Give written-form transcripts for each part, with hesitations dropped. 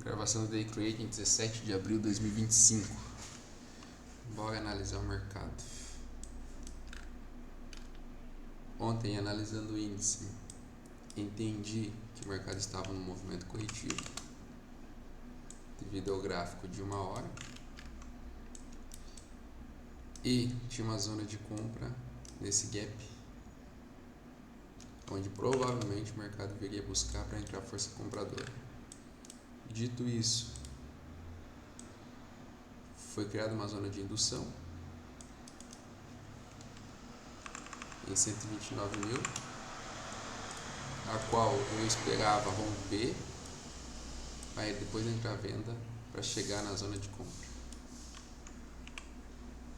Gravação do Day Trade em 17 de abril de 2025. Bora analisar o mercado. Ontem, analisando o índice, entendi que o mercado estava num movimento corretivo devido ao gráfico de 1 hora e tinha uma zona de compra nesse gap, onde provavelmente o mercado viria buscar para entrar força compradora. Dito isso, foi criada uma zona de indução em 129 mil, a qual eu esperava romper, aí depois entrar a venda para chegar na zona de compra.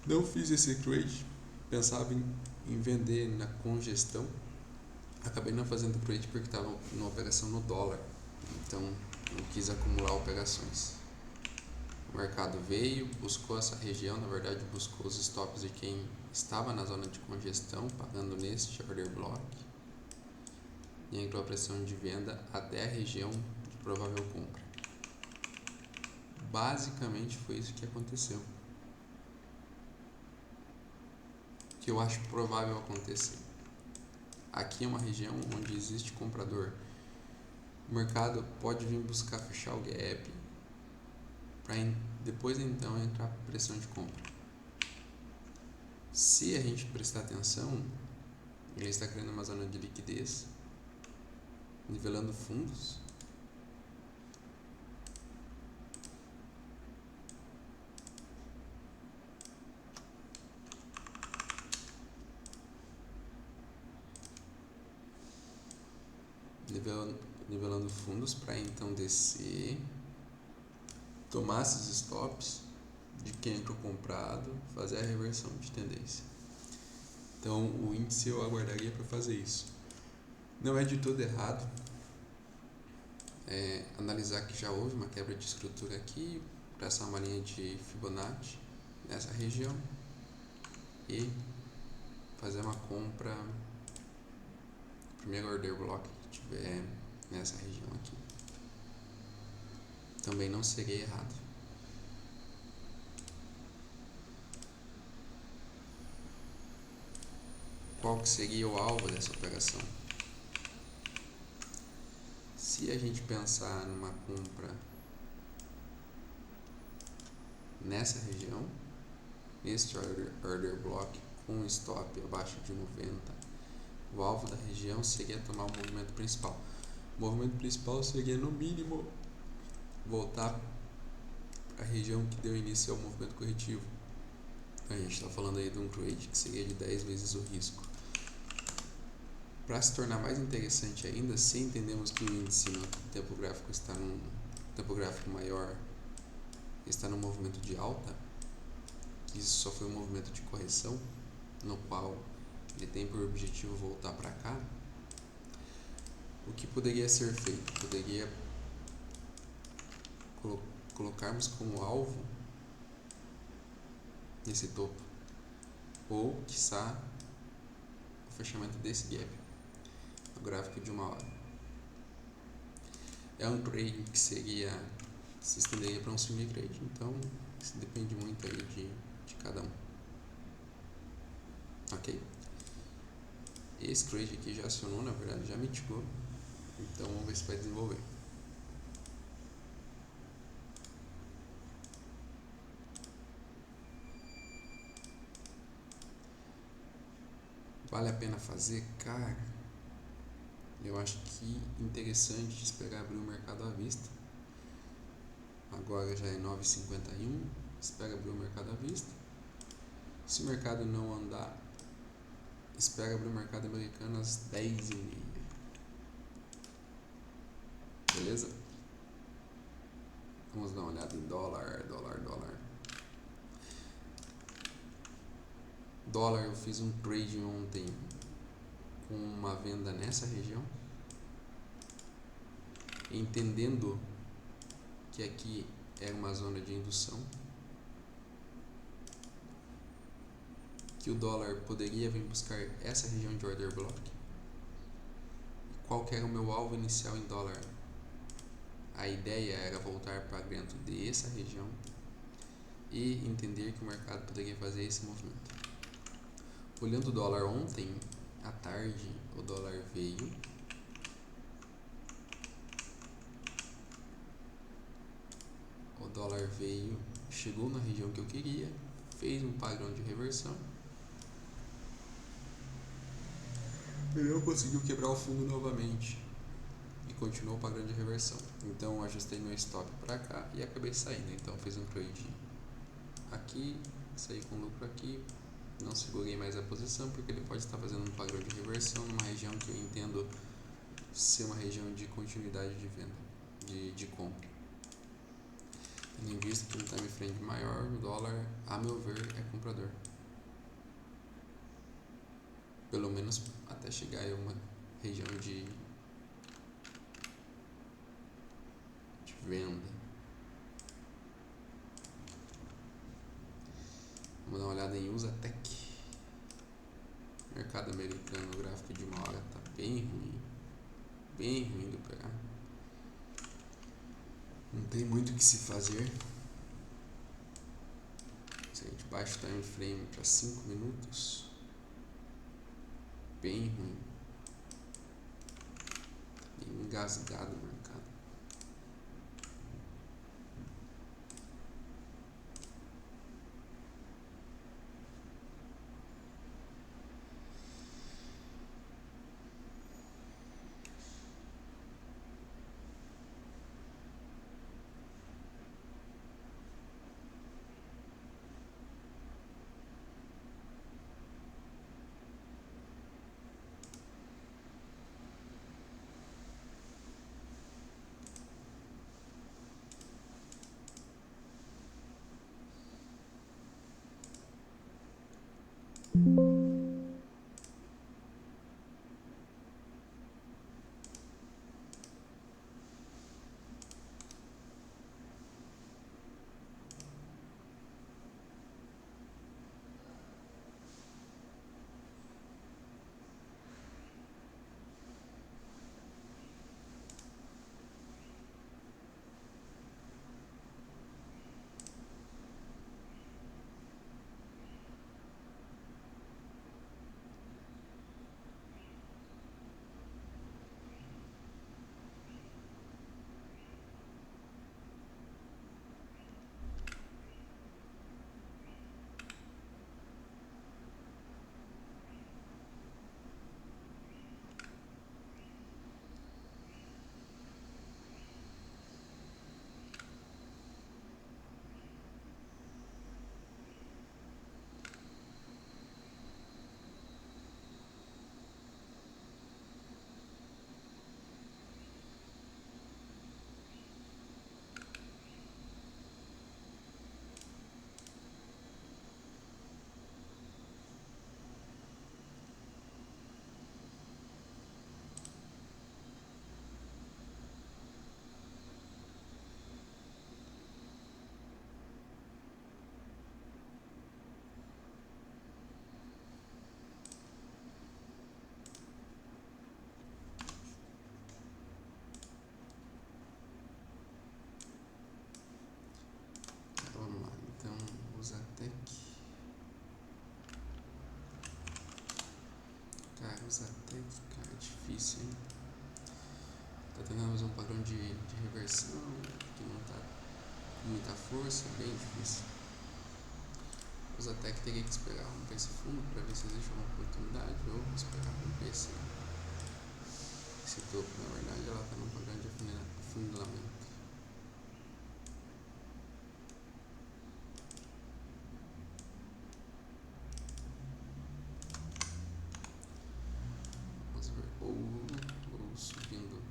Não fiz esse trade, pensava em vender na congestão, acabei não fazendo trade porque estava numa operação no dólar, então não quis acumular operações. O mercado veio, buscou essa região, na verdade buscou os stops de quem estava na zona de congestão, pagando neste order block, e entrou a pressão de venda até a região de provável compra. Basicamente foi isso que aconteceu, que eu acho provável acontecer. Aqui é uma região onde existe comprador. O mercado pode vir buscar fechar o gap para depois então entrar pressão de compra. Se a gente prestar atenção, ele está criando uma zona de liquidez, nivelando fundos. Nivelando fundos para então descer, tomar esses stops de quem entrou comprado, fazer a reversão de tendência. Então o índice eu aguardaria para fazer isso. Não é de todo errado analisar que já houve uma quebra de estrutura aqui, traçar uma linha de Fibonacci nessa região e fazer uma compra, primeiro order block que tiver nessa região aqui. Também não seria errado. Qual que seria o alvo dessa operação? Se a gente pensar numa compra nessa região, neste order block com stop abaixo de 90, o alvo da região seria tomar o movimento principal. O movimento principal seria, no mínimo, voltar para a região que deu início ao movimento corretivo. A gente está falando aí de um trade que seria de 10 vezes o risco. Para se tornar mais interessante ainda, se entendemos que o índice no tempo gráfico está num tempo gráfico maior, está num movimento de alta, isso só foi um movimento de correção, no qual ele tem por objetivo voltar para cá, o que poderia ser feito? Poderia colocarmos como alvo nesse topo, ou quiçá o fechamento desse gap, o gráfico de 1 hora. É um trade que se estenderia para um swing trade, então isso depende muito aí de cada um. Ok? Esse trade aqui já acionou, na verdade já mitigou, então vamos ver se vai desenvolver. Vale a pena fazer? Cara, eu acho que interessante esperar abrir o mercado à vista. Agora já é 9h51, espera abrir o mercado à vista. Se o mercado não andar, espera abrir o mercado americano às 10h30. Beleza? Vamos dar uma olhada em dólar. Dólar, eu fiz um trade ontem com uma venda nessa região, entendendo que aqui era uma zona de indução, que o dólar poderia vir buscar essa região de order block. Qual que era o meu alvo inicial em dólar? a ideia era voltar para dentro dessa região e entender que o mercado poderia fazer esse movimento. Olhando o dólar ontem à tarde, o dólar veio, chegou na região que eu queria, fez um padrão de reversão e não conseguiu quebrar o fundo novamente e continuou o padrão de reversão. Então eu ajustei meu stop para cá e acabei saindo. Então fiz um trade aqui, saí com lucro aqui, não segurei mais a posição porque ele pode estar fazendo um padrão de reversão numa região que eu entendo ser uma região de continuidade de venda, de compra. Tendo em vista que no time frame maior, o dólar, a meu ver, é comprador. Pelo menos até chegar em uma região de venda. Vamos dar uma olhada em Usatec. Mercado americano, o gráfico de uma hora está bem ruim de pegar. Não tem muito o que se fazer. Se a gente baixa o time frame para 5 minutos, bem ruim, bem engasgado o mercado. Usatec, cara, é difícil, hein? Tá tentando fazer um padrão de reversão que não tá com muita força, bem difícil. Usatec teria que esperar romper esse fundo para ver se existe uma oportunidade ou esperar romper esse topo. Na verdade, ela tá num padrão de afunilamento. Ou subindo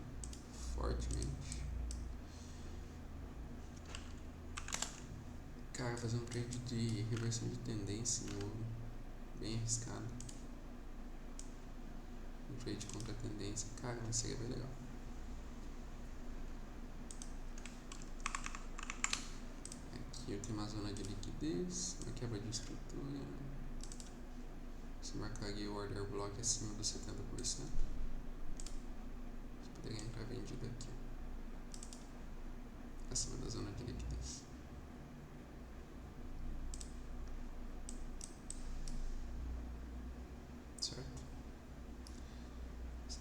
fortemente. Cara, fazer um trade de reversão de tendência em ouro, bem arriscado. Um trade contra a tendência, cara, mas seria bem legal. Aqui eu tenho uma zona de liquidez, uma quebra de estrutura. Se marcar aqui o order block acima dos 70%. Poderia entrar vendido aqui.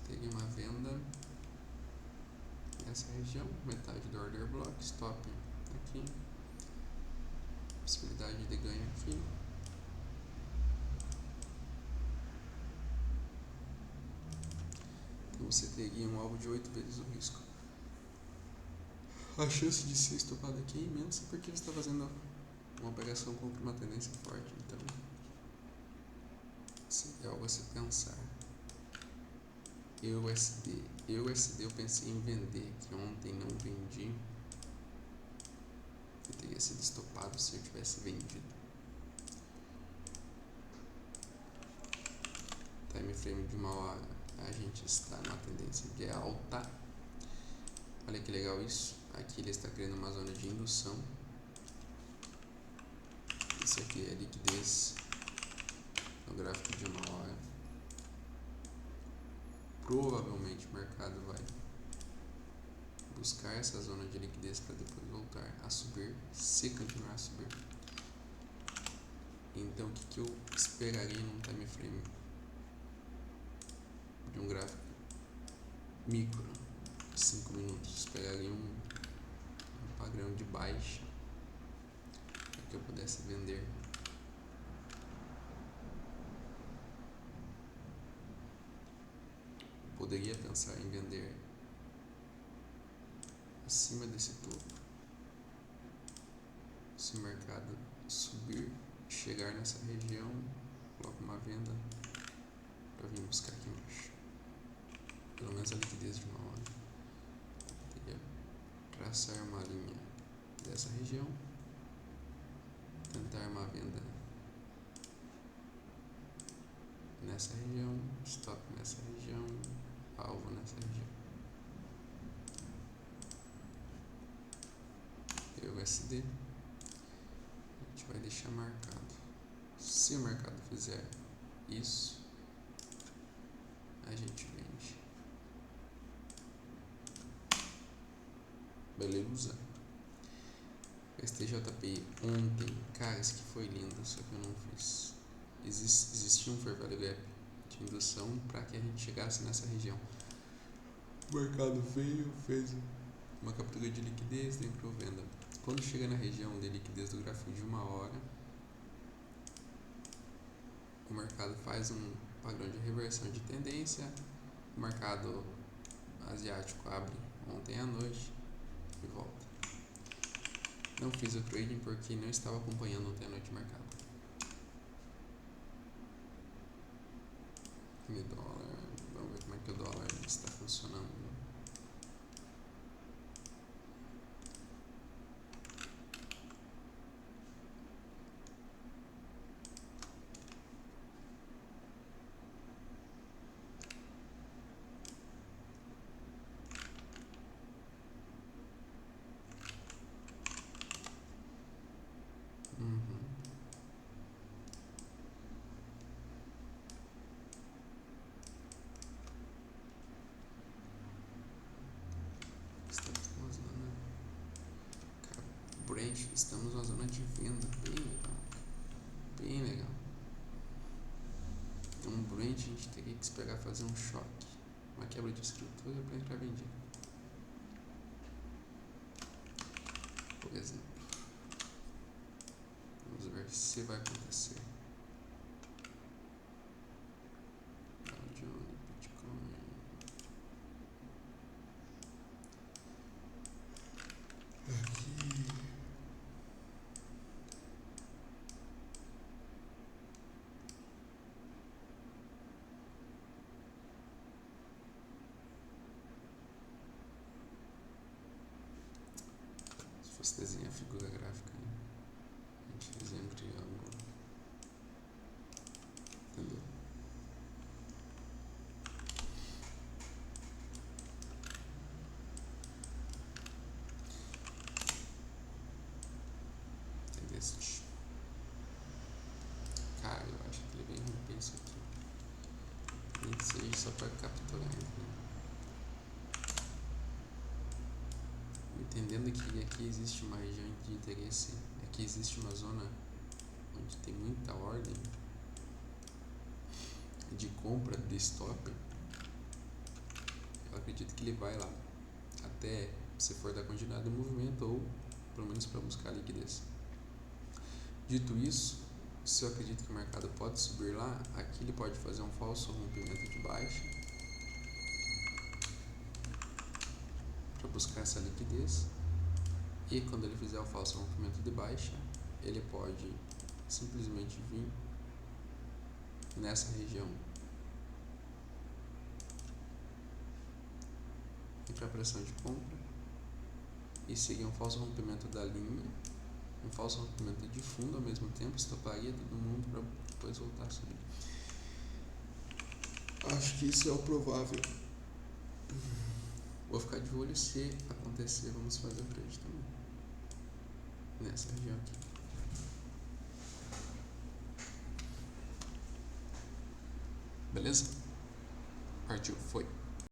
Teria uma venda nessa região, metade do order block, stop aqui, possibilidade de ganho aqui. Então você teria um alvo de 8 vezes o risco. A chance de ser estopado aqui é imensa porque você está fazendo uma operação contra uma tendência forte. Então, é algo a se pensar. USD eu pensei em vender, que ontem não vendi. Eu teria sido estopado se eu tivesse vendido. Time frame de 1 hora, a gente está numa tendência de alta. Olha que legal isso. Aqui ele está criando uma zona de indução. Isso aqui é liquidez no gráfico de 1 hora. Provavelmente o mercado vai buscar essa zona de liquidez para depois voltar a subir, se continuar a subir. Então o que eu esperaria num time frame de um gráfico micro, 5 minutos? Esperaria um padrão de baixa para que eu pudesse vender. Poderia pensar em vender acima desse topo. Se o mercado subir, chegar nessa região, coloco uma venda para vir buscar aqui embaixo. Pelo menos a liquidez de 1 hora. Poderia traçar uma linha dessa região, tentar uma venda nessa região, stop nessa região, alvo nessa região. USD a gente vai deixar marcado. Se o mercado fizer isso, a gente vende. Beleza? STJPI ontem, cara, isso aqui foi lindo, só que eu não fiz. Existia um fair value gap de indução para que a gente chegasse nessa região. O mercado veio, fez uma captura de liquidez, entrou venda. Quando chega na região de liquidez do gráfico de 1 hora, o mercado faz um padrão de reversão de tendência. O mercado asiático abre ontem à noite e volta. Não fiz o trading porque não estava acompanhando ontem à noite o mercado. E dólar, vamos ver como é que o dólar está funcionando. Estamos numa zona de venda bem legal. Bem legal. Então no Brent a gente teria que esperar fazer um choque, uma quebra de estrutura para entrar vendido. Por exemplo. Vamos ver se vai acontecer. Bitcoin. Aqui. Se fosse desenhar figura gráfica, né? A gente desenha um triângulo. Entendeu? Deste. Cara, eu acho que ele vem romper isso aqui. Nem que seja só para capturar, né? Entendendo que aqui existe uma região de interesse, aqui existe uma zona onde tem muita ordem de compra de stop. acredito que ele vai lá até, se for da continuidade do movimento, ou pelo menos para buscar a liquidez. Dito isso, se eu acredito que o mercado pode subir lá, aqui ele pode fazer um falso rompimento de baixa para buscar essa liquidez, e quando ele fizer o falso rompimento de baixa, ele pode simplesmente vir nessa região e para pressão de compra e seguir um falso rompimento da linha, um falso rompimento de fundo ao mesmo tempo, estoparia todo mundo para depois voltar a subir. Acho que isso é o provável. Vou ficar de olho, se acontecer, vamos fazer o trade também nessa região aqui. Beleza? Partiu, foi.